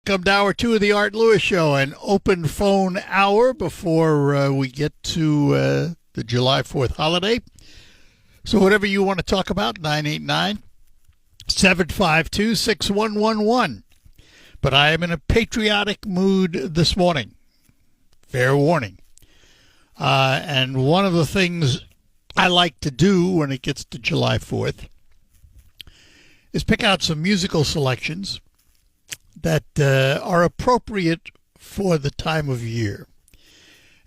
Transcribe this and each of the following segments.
Welcome to Hour 2 of the Art Lewis Show, an open phone hour before we get to the July 4th holiday. So whatever you want to talk about, 989-752-6111. But I am in a patriotic mood this morning. Fair warning. And one of the things I like to do when it gets to July 4th is pick out some musical selections that are appropriate for the time of year.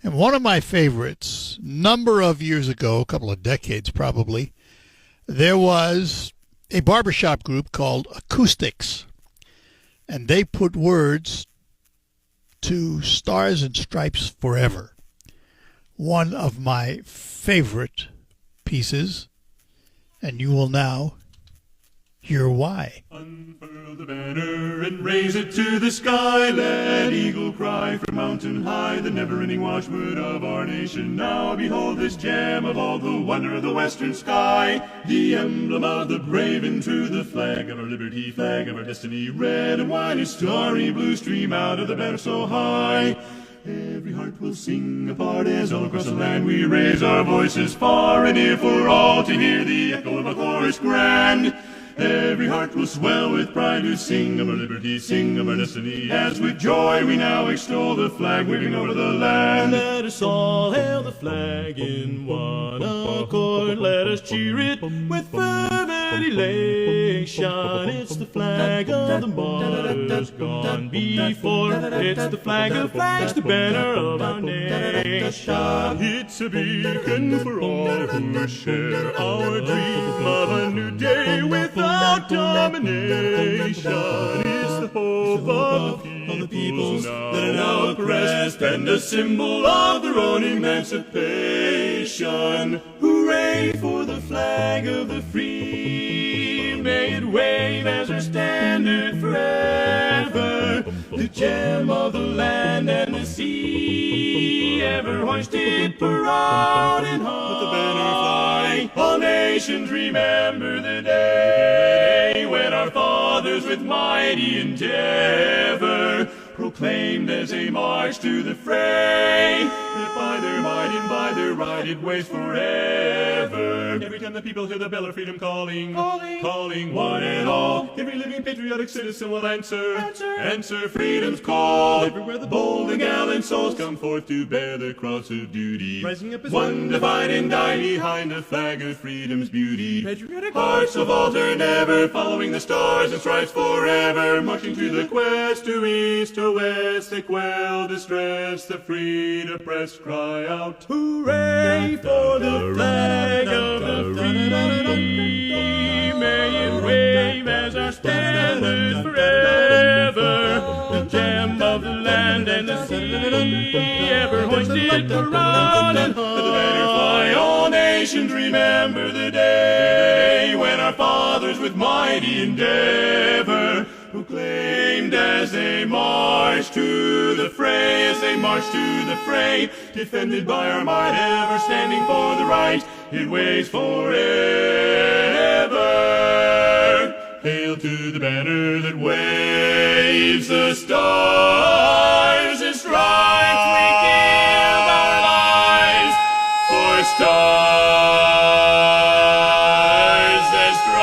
And one of my favorites, number of years ago, a couple of decades probably, there was a barbershop group called Acoustics. And they put words to Stars and Stripes Forever. One of my favorite pieces, and you will now hear why. Unfurl the banner and raise it to the sky. Let eagle cry from mountain high, the never-ending watchword of our nation. Now behold this gem of all, the wonder of the western sky, the emblem of the brave and true, the flag of our liberty, flag of our destiny. Red and white and starry blue stream out of the banner so high. Every heart will sing a part as all across the land we raise our voices far and near for all to hear the echo of a chorus grand. Every heart will swell with pride to sing of our liberty, sing of our destiny, as with joy we now extol the flag waving over the land. Let us all hail the flag in one accord. Let us cheer it with fervent elation. It's the flag of the martyrs gone before. It's the flag of flags, the banner of our nation. It's a beacon for all who share our dream of a new day without domination. It's the hope of the peoples that are now oppressed, and a symbol of their own emancipation. Hooray for the flag of the free, may it wave as our standard forever, the gem of the land and the sea, ever hoisted proud and high. Let the banner fly. All nations remember the day when our fathers with mighty endeavor proclaimed as they marched to the fray that by their might and by their right it waves forever. Every time the people hear the bell of freedom calling one and all, every living patriotic citizen will answer freedom's call. Everywhere the bold and gallant souls come forth to bear the cross of duty, rising up as one to fight and die behind the flag of freedom's beauty. Patriotic hearts of all turn ever, following the stars and stripes forever, marching to the quest to east or west, they quell distress, the freed oppressed cry out, hooray for the flag of the free, may it wave as our standard forever, the gem of the land and the sea, ever hoisted proud and high. Let the banner fly, all nations remember the day when our fathers with mighty endeavor proclaimed as they marched to the fray, defended by our might, ever standing for the right, it waves forever. Hail to the banner that waves the stars and stripes, we give our lives for stars and stripes.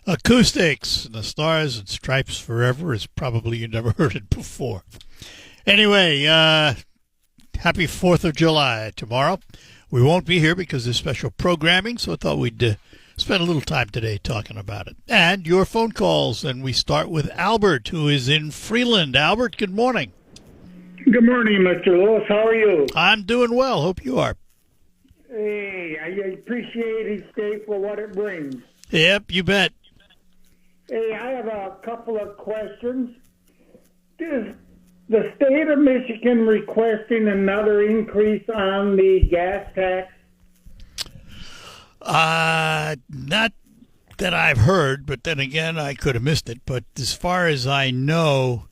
Acoustics, the Stars and Stripes Forever is probably you never heard it before. Anyway, happy 4th of July tomorrow. We won't be here because there's special programming, so I thought we'd spend a little time today talking about it. And your phone calls, and we start with Albert, who is in Freeland. Albert, good morning. Good morning, Mr. Lewis. How are you? I'm doing well. Hope you are. Hey, I appreciate each day for what it brings. Yep, you bet. Hey, I have a couple of questions. Is the state of Michigan requesting another increase on the gas tax? Not that I've heard, but then again, I could have missed it. But as far as I know,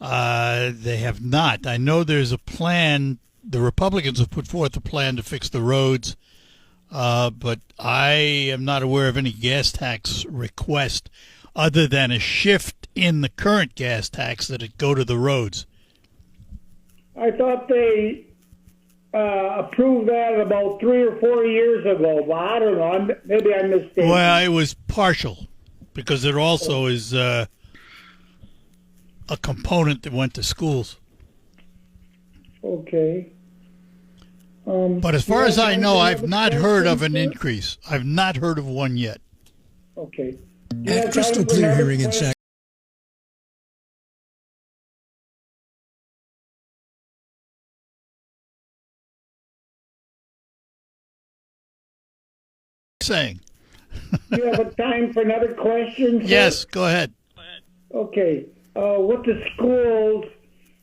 they have not. I know there's a plan. The Republicans have put forth a plan to fix the roads but I am not aware of any gas tax request other than a shift in the current gas tax that it go to the roads. I thought they approved that about 3 or 4 years ago, but I don't know. Maybe I'm mistaken. Well, it was partial because it also is a component that went to schools. Okay. But as far as I know, I've not heard of an increase. I've not heard of one yet. Okay. Crystal clear hearing in second. Saying. You have a time for another question, sir? Yes, go ahead. Okay. With the schools,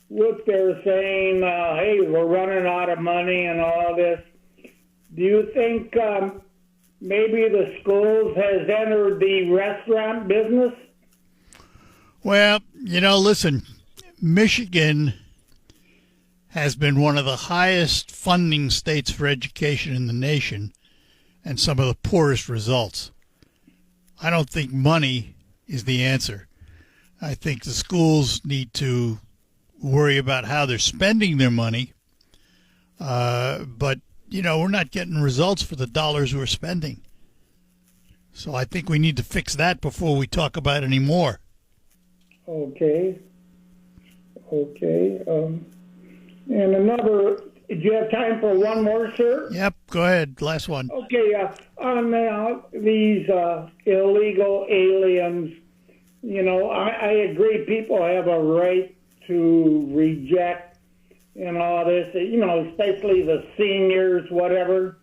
what they're saying, hey, we're running out of money and all this, do you think maybe the schools has entered the restaurant business? Well, listen, Michigan has been one of the highest funding states for education in the nation and some of the poorest results. I don't think money is the answer. I think the schools need to worry about how they're spending their money. But, we're not getting results for the dollars we're spending. So I think we need to fix that before we talk about any more. Okay. And another, do you have time for one more, sir? Yep, go ahead. Last one. Okay, on these illegal aliens, I agree people have a right to reject and all this, especially the seniors, whatever.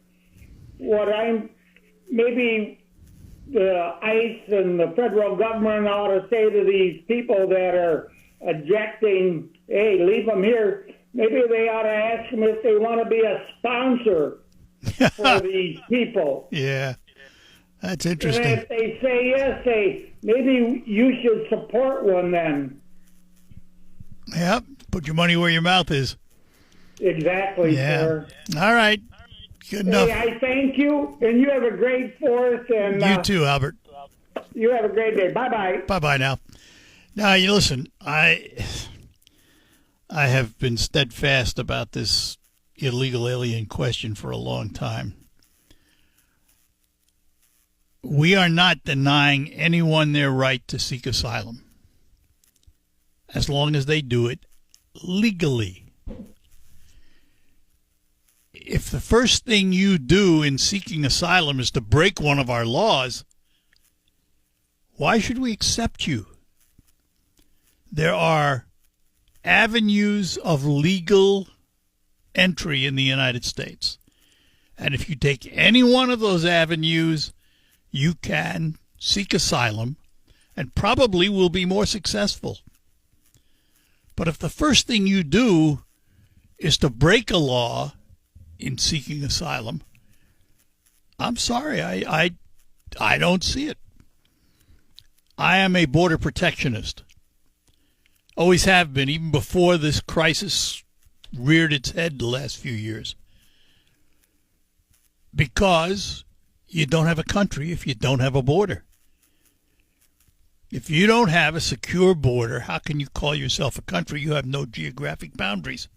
Maybe the ICE and the federal government ought to say to these people that are ejecting, hey, leave them here. Maybe they ought to ask them if they want to be a sponsor for these people. Yeah, that's interesting. And if they say yes, maybe you should support one then. Yep, put your money where your mouth is. Exactly, sir. All right, good enough. Hey, I thank you, and you have a great 4th. And you too, Albert. You have a great day. Bye-bye. Bye-bye now. Now, listen, I have been steadfast about this illegal alien question for a long time. We are not denying anyone their right to seek asylum, as long as they do it legally. If the first thing you do in seeking asylum is to break one of our laws, why should we accept you? There are avenues of legal entry in the United States. And if you take any one of those avenues, you can seek asylum and probably will be more successful. But if the first thing you do is to break a law in seeking asylum, I'm sorry, I don't see it. I am a border protectionist. Always have been, even before this crisis reared its head the last few years. Because you don't have a country if you don't have a border. If you don't have a secure border, how can you call yourself a country? You have no geographic boundaries.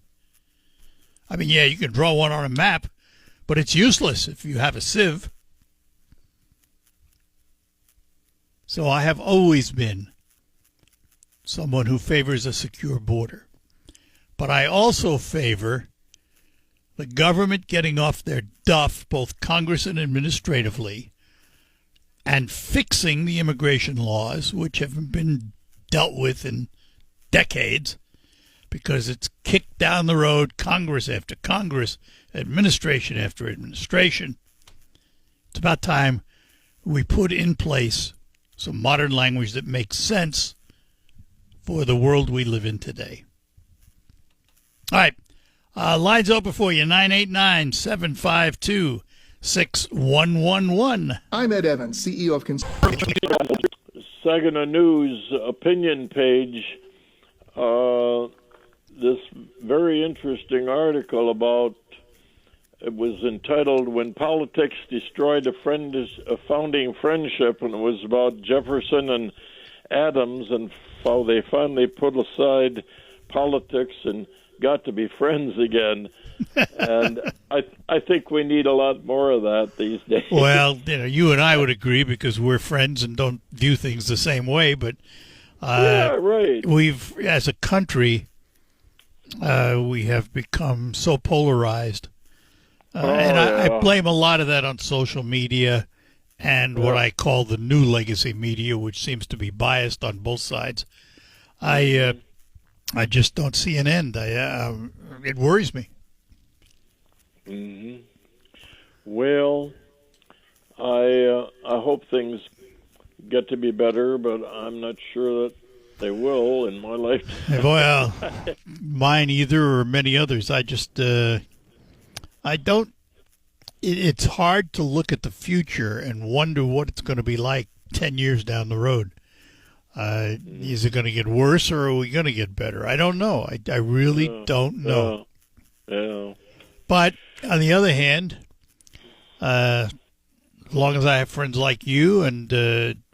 I mean, yeah, you can draw one on a map, but it's useless if you have a sieve. So I have always been someone who favors a secure border. But I also favor the government getting off their duff, both Congress and administratively, and fixing the immigration laws, which haven't been dealt with in decades, because it's kicked down the road, Congress after Congress, administration after administration. It's about time we put in place some modern language that makes sense for the world we live in today. All right. Lines open for you, 989-752-6111. I'm Ed Evans, CEO of Saginaw News opinion page. This very interesting article about it was entitled "When Politics Destroyed a Founding Friendship," and it was about Jefferson and Adams and how they finally put aside politics and got to be friends again. And I think we need a lot more of that these days. Well, you and I would agree because we're friends and don't view things the same way. But yeah, right. We've, as a country, we have become so polarized. I blame a lot of that on social media and what I call the new legacy media, which seems to be biased on both sides. I just don't see an end. It worries me. Mm-hmm. Well, I hope things get to be better, but I'm not sure that they will in my lifetime. Well, mine either, or many others. I just, I don't. It's hard to look at the future and wonder what it's going to be like 10 years down the road. Is it going to get worse, or are we going to get better? I don't know. I really don't know. Yeah. But on the other hand, as long as I have friends like you and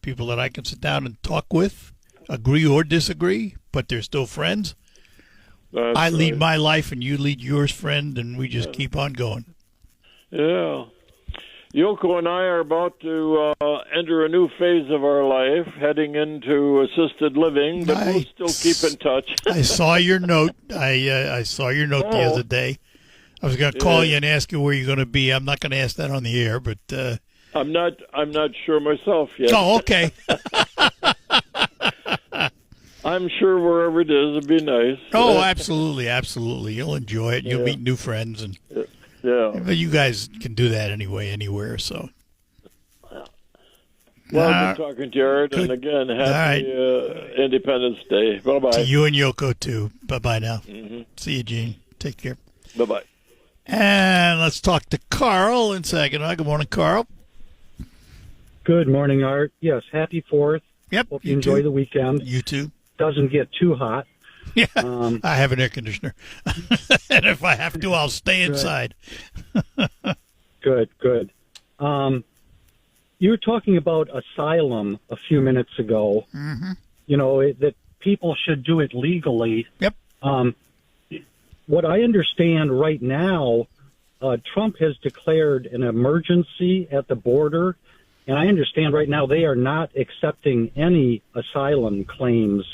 people that I can sit down and talk with, agree or disagree, but they're still friends, I lead my life and you lead yours, friend, and we just keep on going. Yeah. Yoko and I are about to enter a new phase of our life, heading into assisted living, but we'll still keep in touch. I saw your note. I saw your note the other day. I was going to call you and ask you where you're going to be. I'm not going to ask that on the air, but I'm not sure myself yet. Oh, okay. I'm sure wherever it is, it'll be nice. Oh, absolutely, absolutely. You'll enjoy it. You'll meet new friends, and but you guys can do that anyway, anywhere. So. Well, good talking to you, Art, and again, happy Independence Day. Bye-bye. To you and Yoko, too. Bye-bye now. Mm-hmm. See you, Gene. Take care. Bye-bye. And let's talk to Carl in Saginaw. Good morning, Carl. Good morning, Art. Yes, happy 4th. Yep. Hope you enjoy the weekend. You too. Doesn't get too hot. Yeah, I have an air conditioner. And if I have to, I'll stay inside. Good. You were talking about asylum a few minutes ago. Mm-hmm. That people should do it legally. Yep. What I understand right now, Trump has declared an emergency at the border, and I understand right now they are not accepting any asylum claims,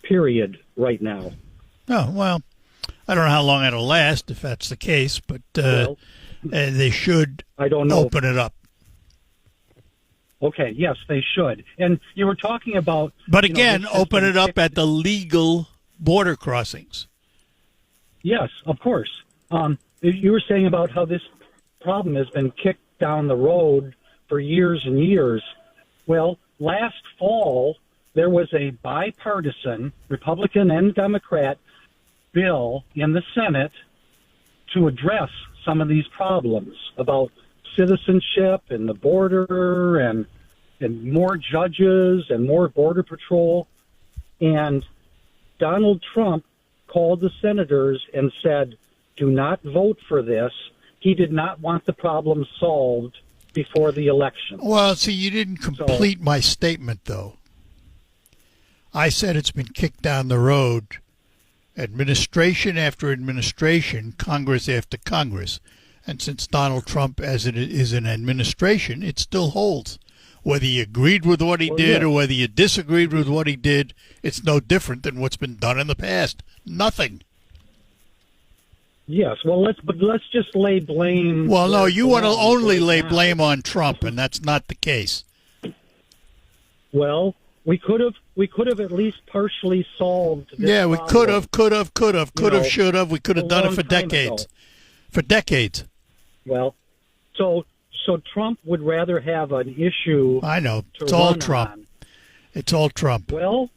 period, right now. Oh, well, I don't know how long it'll last if that's the case, but they should open it up. Okay, yes, they should. And you were talking about... But again, open it up at the legal border crossings. Yes, of course. You were saying about how this problem has been kicked down the road for years and years. Well, last fall, there was a bipartisan, Republican and Democrat, bill in the Senate to address some of these problems about citizenship and the border and more judges and more border patrol. And Donald Trump called the senators and said, do not vote for this. He did not want the problem solved before the election. Well, see, you didn't complete my statement, though. I said it's been kicked down the road, administration after administration, Congress after Congress. And since Donald Trump is an administration, it still holds. Whether you agreed with what he did or whether you disagreed with what he did, it's no different than what's been done in the past. Nothing. Yes, well, let's just lay blame. Well, no, you want to only lay blame on Trump, and that's not the case. Well, we could have at least partially solved this we problem. could have, should have. We could have done it for decades. For decades. Well, so Trump would rather have an issue. I know. It's all Trump. On. It's all Trump. Well,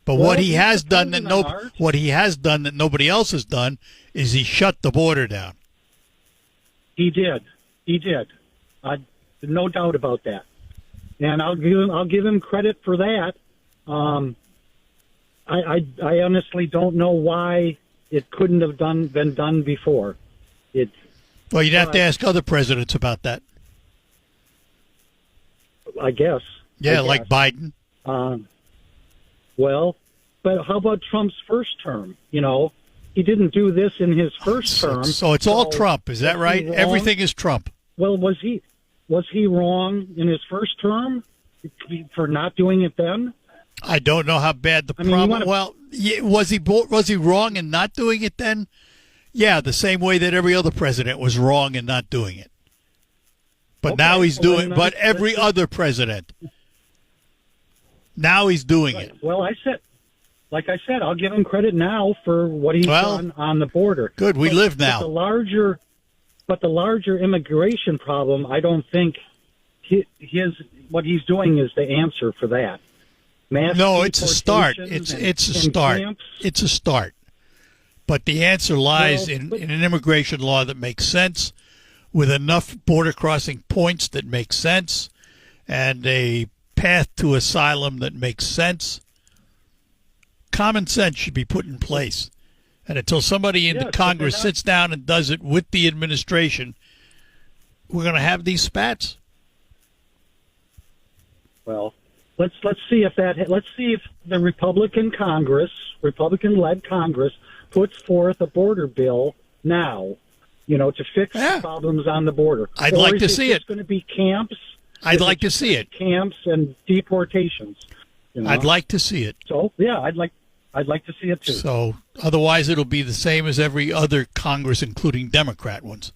what he has done that nobody else has done is he shut the border down. He did. No doubt about that. And I'll give him credit for that. I honestly don't know why it couldn't have been done before. Well, you'd have to ask other presidents about that. I guess. Yeah, I like guess. Biden. Well, but how about Trump's first term? You know, he didn't do this in his first term. So it's all Trump, is that was right? he wrong? Everything is Trump. Well, was he wrong in his first term for not doing it then? I don't know how bad the I mean, problem. Well, was he wrong in not doing it then? Yeah, the same way that every other president was wrong in not doing it. But Okay, now he's well, doing. then But every other president, now he's doing it. Well, like I said, I'll give him credit now for what he's done on the border. Good, we live now. But the larger immigration problem, I don't think what he's doing is the answer for that. No, it's a start. deportations It's a and start. camps. It's a start. But the answer lies in an immigration law that makes sense, with enough border crossing points that make sense, and a path to asylum that makes sense. Common sense should be put in place. And until somebody in the Congress sits down and does it with the administration, we're going to have these spats. Well, let's see if the Republican-led Congress puts forth a border bill now, to fix the problems on the border. I'd like to see it. It's going to be camps. I'd like to see it. Camps and deportations. I'd like to see it. So yeah, I'd like to see it too. So otherwise, it'll be the same as every other Congress, including Democrat ones.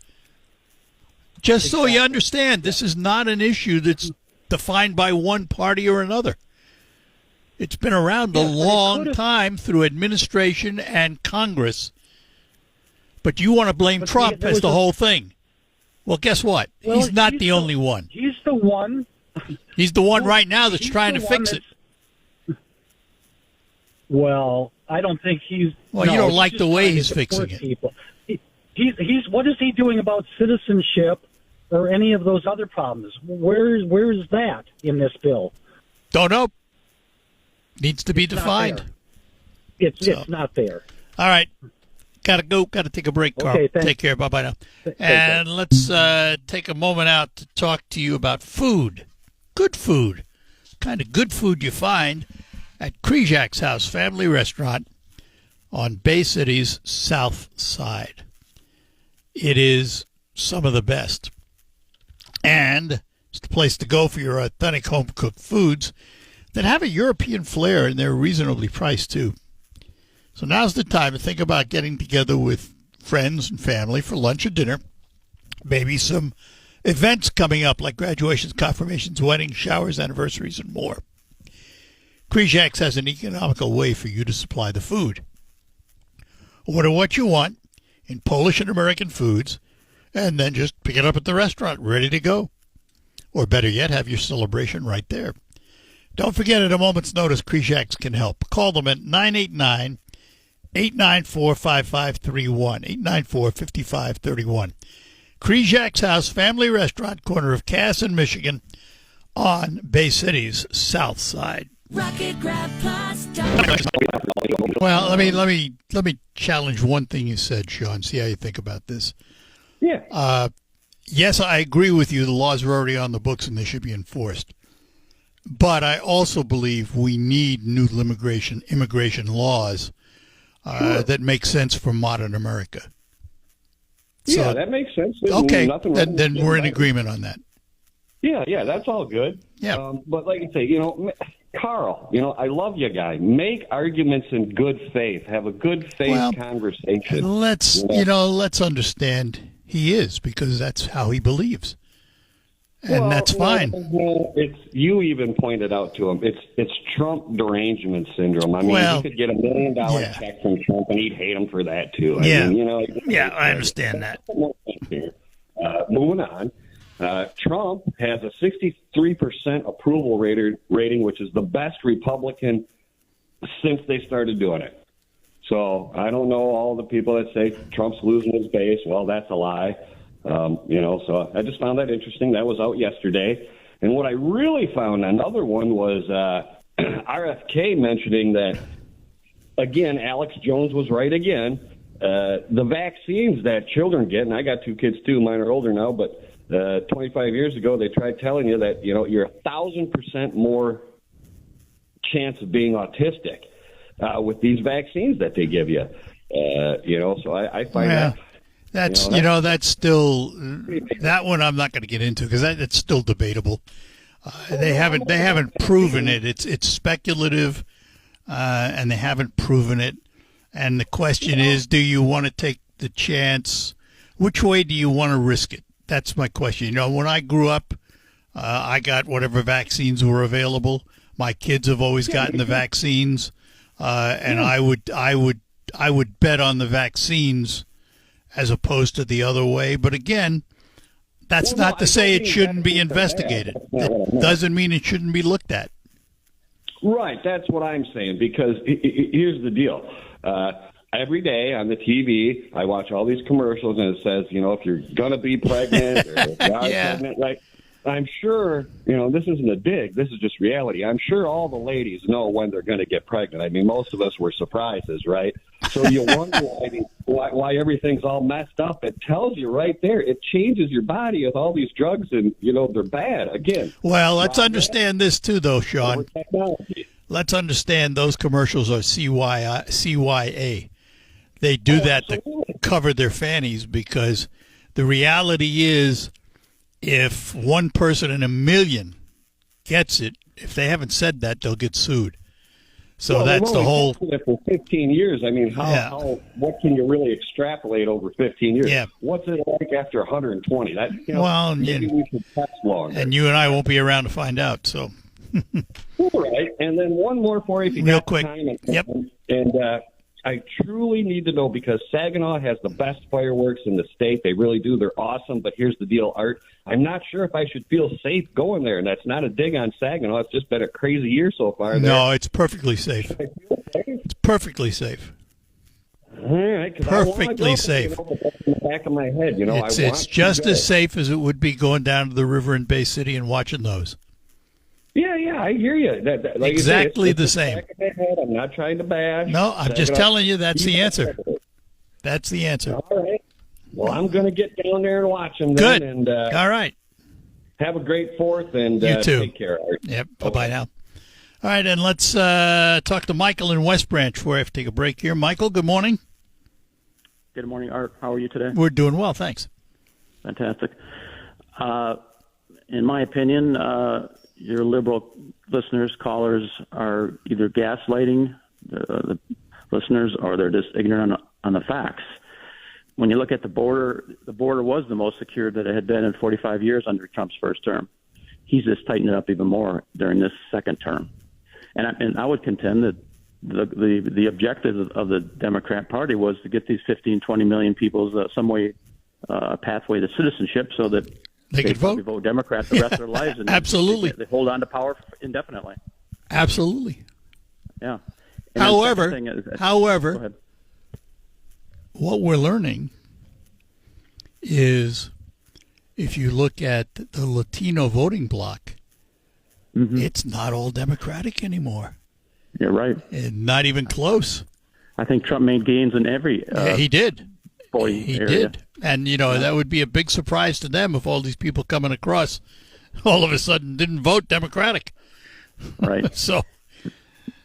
Just so you understand, this is not an issue that's defined by one party or another. It's been around a long time through administration and Congress. But you want to blame Trump as the whole thing. Well, guess what? Well, he's not the only one. He's the one. He's the one right now that's trying to fix it. Well, I don't think he's. Well, you don't like the way he's fixing it. People. He's what is he doing about citizenship or any of those other problems? Where is that in this bill? Don't know. Needs to be defined. It's not there. All right. Got to go. Got to take a break, Carl. Okay, thanks. Take care. Bye-bye now. And let's take a moment out to talk to you about food. Good food. Kind of good food you find at Krizak's House Family Restaurant on Bay City's South Side. It is some of the best. And it's the place to go for your authentic home-cooked foods that have a European flair, and they're reasonably priced, too. So now's the time to think about getting together with friends and family for lunch or dinner. Maybe some events coming up like graduations, confirmations, weddings, showers, anniversaries, and more. Krizak's has an economical way for you to supply the food. Order what you want in Polish and American foods, and then just pick it up at the restaurant, ready to go. Or better yet, have your celebration right there. Don't forget, at a moment's notice, Krizak's can help. Call them at 989-894-5531, 894-5531. Krizak's House Family Restaurant, corner of Cass and Michigan, on Bay City's South Side. Well, let me challenge one thing you said, Sean. See how you think about this. Yeah. Yes, I agree with you. The laws are already on the books and they should be enforced. But I also believe we need new immigration laws that make sense for modern America. Yeah, So, that makes sense. okay, Nothing wrong then with we're in that. agreement on that. Yeah, that's all good. Yeah. But like I say, Carl, I love you, guy. Make arguments in good faith. Have a good faith conversation. Let's understand he is, because that's how he believes. And that's fine. It's you even pointed out to him. It's Trump derangement syndrome. I mean, he could get $1 million check from Trump, and he'd hate him for that too. I mean, I understand that. Moving on. Trump has a 63% approval rating, which is the best Republican since they started doing it. So I don't know all the people that say Trump's losing his base. Well, that's a lie. So I just found that interesting. That was out yesterday. And what I really found, another one was RFK mentioning that, again, Alex Jones was right again, the vaccines that children get, and I got 2 kids too, mine are older now, but 25 years ago they tried telling you that, you're 1,000% more chance of being autistic with these vaccines that they give you. So I find that. That's still that one I'm not going to get into because it's still debatable. They haven't proven it. It's speculative, and they haven't proven it. And the question is, do you want to take the chance? Which way do you want to risk it? That's my question. When I grew up, I got whatever vaccines were available. My kids have always gotten the vaccines, and I would bet on the vaccines as opposed to the other way. But again, that's not to say it shouldn't be investigated. It doesn't mean it shouldn't be looked at. Right, that's what I'm saying, because here's the deal. Every day on the TV, I watch all these commercials, and it says, if you're going to be pregnant or if you are pregnant, right? I'm sure, this isn't a dig. This is just reality. I'm sure all the ladies know when they're going to get pregnant. I mean, most of us were surprises, right? So you wonder why everything's all messed up. It tells you right there. It changes your body with all these drugs, and, they're bad. Again. Well, let's understand this too, though, Sean. Let's understand those commercials are CYA. They do that to cover their fannies, because the reality is, if one person in a million gets it, if they haven't said that, they'll get sued. So that's the whole. For 15 years, I mean, what can you really extrapolate over 15 years? Yeah. What's it like after 120? Maybe we should test longer. And you and I won't be around to find out. So. All right, and then one more for you, if you real got quick. Time. Yep. And I truly need to know, because Saginaw has the best fireworks in the state. They really do. They're awesome. But here's the deal, Art. I'm not sure if I should feel safe going there. And that's not a dig on Saginaw. It's just been a crazy year so far. No, it's perfectly safe. It's perfectly safe. All right. Perfectly safe. In the back of my head, it's just as safe as it would be going down to the river in Bay City and watching those. Yeah, I hear you. Like exactly you say, the same. I'm not trying to bash. No, I'm just telling you that's the answer. That's the answer. All right. Well, I'm going to get down there and watch them. Good. And, all right. Have a great 4th, and you too. Take care, Art. Yep. Bye-bye now. All right, and let's talk to Michael in West Branch before I have to take a break here. Michael, good morning. Good morning, Art. How are you today? We're doing well, thanks. Fantastic. In my opinion, your liberal listeners, callers, are either gaslighting the listeners, or they're just ignorant on the facts. When you look at the border was the most secure that it had been in 45 years under Trump's first term. He's just tightened it up even more during this second term. And I would contend that the objective of the Democrat Party was to get these 15, 20 million people's some way pathway to citizenship, so that they could vote Democrat the rest of their lives. And absolutely. They hold on to power indefinitely. Absolutely. Yeah. And however, what we're learning is, if you look at the Latino voting bloc, it's not all Democratic anymore. You're right. And not even close. I think Trump made gains in every he did. He area. Did. And, that would be a big surprise to them if all these people coming across all of a sudden didn't vote Democratic. Right. So.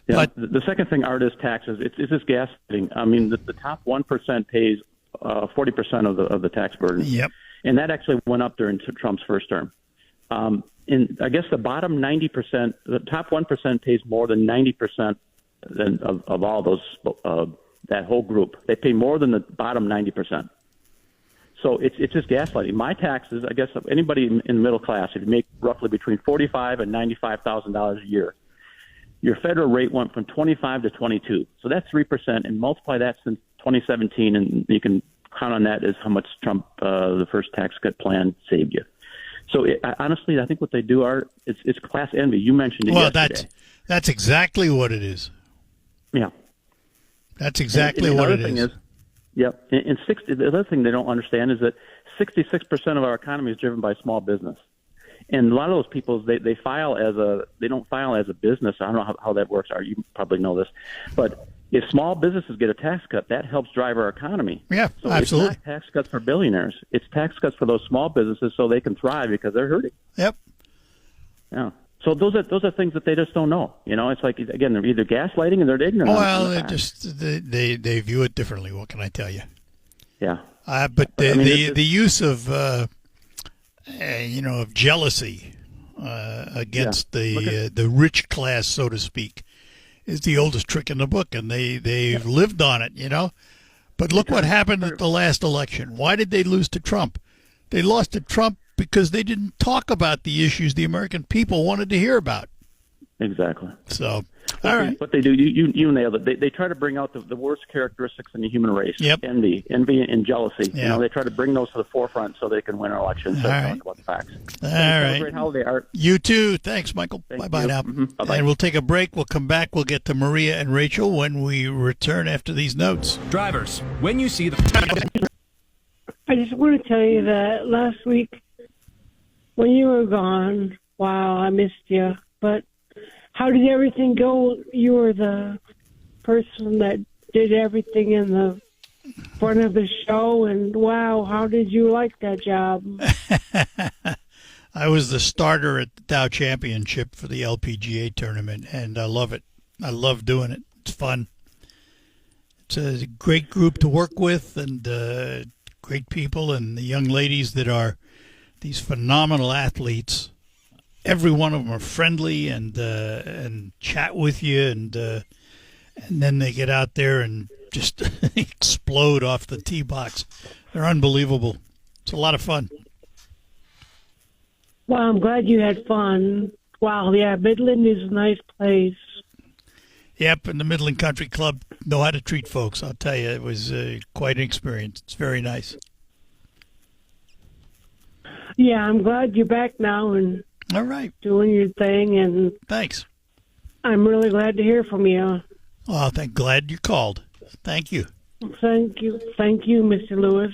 Yeah, but the second thing, Art, is taxes. It's just gaslighting. I mean, the top 1% pays 40% of the tax burden. Yep. And that actually went up during Trump's first term. And I guess the bottom 90%, the top 1% pays more than 90% of all those, that whole group. They pay more than the bottom 90%. So it's just gaslighting. My taxes, I guess anybody in the middle class, if you make roughly between $45,000 and $95,000 a year, your federal rate went from 25 to 22. So that's 3%, and multiply that since 2017, and you can count on that as how much Trump, the first tax cut plan, saved you. So honestly, I think what they do it's class envy. You mentioned it yesterday. That's exactly what it is. Yeah. That's exactly what it is. Yep. And the other thing they don't understand is that 66% of our economy is driven by small business. And a lot of those people, they don't file as a business. I don't know how that works. You probably know this, but if small businesses get a tax cut, that helps drive our economy. Yeah, so absolutely. It's not tax cuts for billionaires. It's tax cuts for those small businesses so they can thrive because they're hurting. Yep. Yeah. So those are things that they just don't know. It's like, again, they're either gaslighting or they're ignorant. Well, they view it differently. What can I tell you? Yeah. But the use of of jealousy against the rich class, so to speak, is the oldest trick in the book, and they've lived on it. But look what happened at the last election. Why did they lose to Trump? They lost to Trump because they didn't talk about the issues the American people wanted to hear about. Exactly. So, all right. What they do, you nailed it. They try to bring out the worst characteristics in the human race. Yep. Envy and jealousy. Yep. They try to bring those to the forefront so they can win our elections. So talk about the facts. All right. Have a great holiday, Art. You too. Thanks, Michael. Thank Bye-bye you. now. Mm-hmm. Bye-bye. And we'll take a break. We'll come back. We'll get to Maria and Rachel when we return after these notes. Drivers, when you see the... I just want to tell you that last week when you were gone, wow, I missed you. But how did everything go? You were the person that did everything in the front of the show, and wow, how did you like that job? I was the starter at the Dow Championship for the LPGA tournament, and I love it. I love doing it. It's fun. It's a great group to work with, and great people, and the young ladies that are these phenomenal athletes. Every one of them are friendly and chat with you, and then they get out there and just explode off the tee box. They're unbelievable. It's a lot of fun. Well, I'm glad you had fun. Wow, yeah, Midland is a nice place. Yep, and the Midland Country Club know how to treat folks. I'll tell you, it was quite an experience. It's very nice. Yeah, I'm glad you're back now and all right, doing your thing. And thanks. I'm really glad to hear from you. Oh, glad you called. Thank you. Thank you, Mr. Lewis.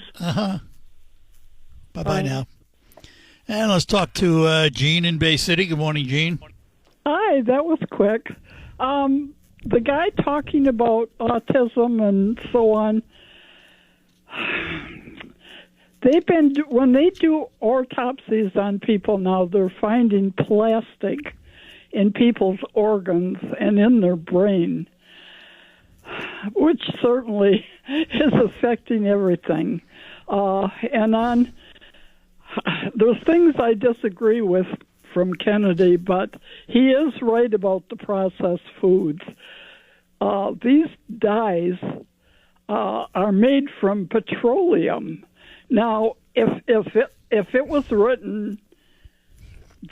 Bye now. And let's talk to Gene in Bay City. Good morning, Gene. Hi, that was quick. The guy talking about autism and so on, when they do autopsies on people now, they're finding plastic in people's organs and in their brain, which certainly is affecting everything. There's things I disagree with from Kennedy, but he is right about the processed foods. These dyes are made from petroleum. Now, if it was written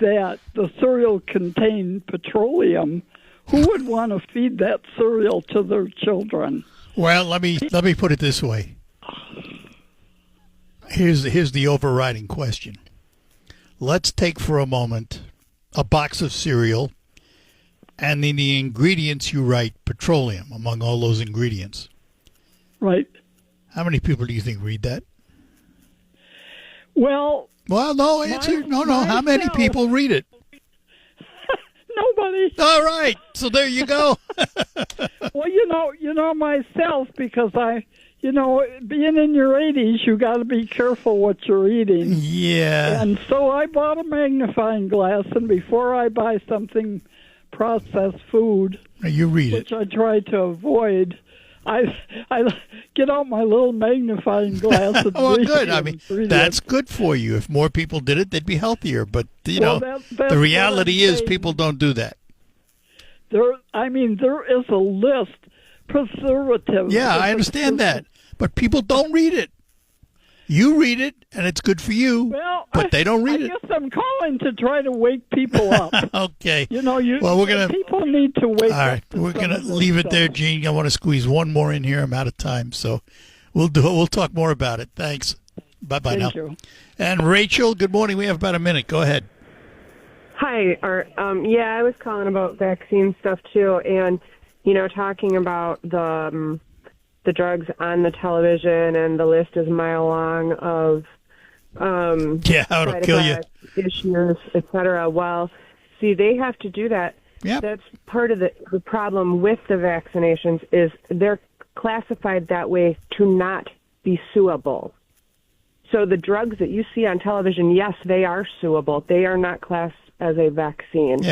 that the cereal contained petroleum, who would want to feed that cereal to their children? Well, let me put it this way. Here's the overriding question. Let's take for a moment a box of cereal, and in the ingredients you write petroleum among all those ingredients. Right. How many people do you think read that? Well, no, answer. No. How many people read it? Nobody. All right. So there you go. Well, you know myself, because being in your 80s, you got to be careful what you're eating. Yeah. And so I bought a magnifying glass, and before I buy something processed food, you read which I try to avoid, I get out my little magnifying glass and well, read good. the I mean, that's good for you. If more people did it, they'd be healthier. But the reality is, people don't do that. There is a list. Preservatives. Yeah, I understand that. But people don't read it. You read it, and it's good for you, but they don't read it. I guess I'm calling to try to wake people up. Okay. People need to wake up. All right, we're going to leave it there, Gene. I want to squeeze one more in here. I'm out of time, so we'll talk more about it. Thanks. Bye-bye now. Thank you. And Rachel, good morning. We have about a minute. Go ahead. Hi, Art. Yeah, I was calling about vaccine stuff, too, and talking about the drugs on the television, and the list is a mile long of how it'll kill you issues, etc. Well, see, they have to do that That's part of the problem with the vaccinations is they're classified that way to not be suable. So the drugs that you see on television, yes, they are suable. They are not classed as a vaccine.